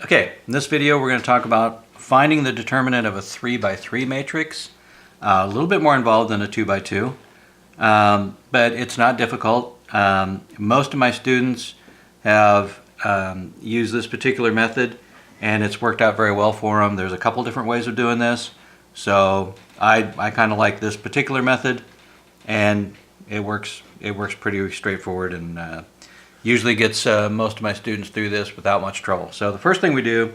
Okay, in this video we're going to talk about finding the determinant of a 3 by 3 matrix. A little bit more involved than a 2 by 2, but it's not difficult. Most of my students have used this particular method and it's worked out very well for them. There's a couple different ways of doing this, so I kind of like this particular method, and it works pretty straightforward and usually gets most of my students through this without much trouble. So the first thing we do,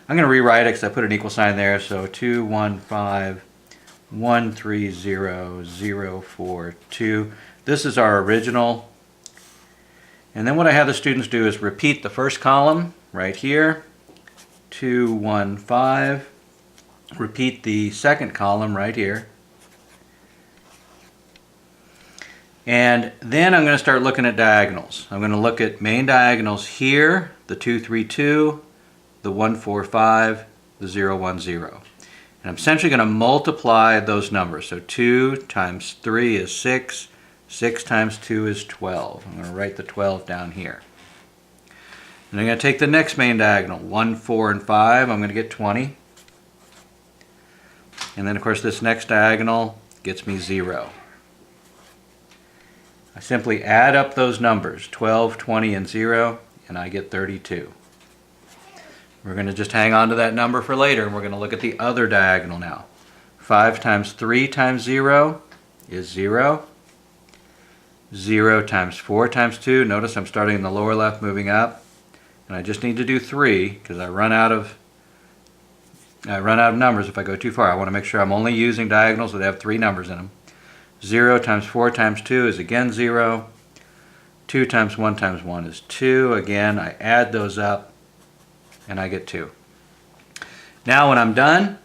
I'm going to rewrite it because I put an equal sign there. So 215,130,042. This is our original. And then what I have the students do is repeat the first column right here, 215. Repeat the second column right here. And then I'm going to start looking at diagonals. I'm going to look at main diagonals here, the 232, the 145, the 010. And I'm essentially going to multiply those numbers. So 2 times 3 is 6, 6 times 2 is 12. I'm going to write the 12 down here. And I'm going to take the next main diagonal, 1, 4, and 5. I'm going to get 20. And then of course this next diagonal gets me 0. I simply add up those numbers, 12, 20, and 0, and I get 32. We're going to just hang on to that number for later, and we're going to look at the other diagonal now. 5 times 3 times 0 is 0. 0 times 4 times 2, notice I'm starting in the lower left, moving up, and I just need to do 3 because I run out of numbers if I go too far. I want to make sure I'm only using diagonals that have 3 numbers in them. 0 times 4 times 2 is again 0. 2 times 1 times 1 is 2. Again, I add those up and I get 2. Now when I'm done,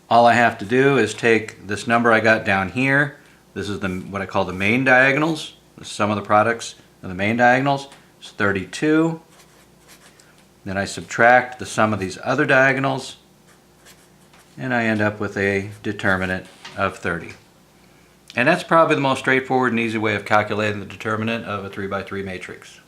all I have to do is take this number I got down here. This is what I call the main diagonals. The sum of the products of the main diagonals is 32. Then I subtract the sum of these other diagonals, and I end up with a determinant of 30. And that's probably the most straightforward and easy way of calculating the determinant of a 3 by 3 matrix.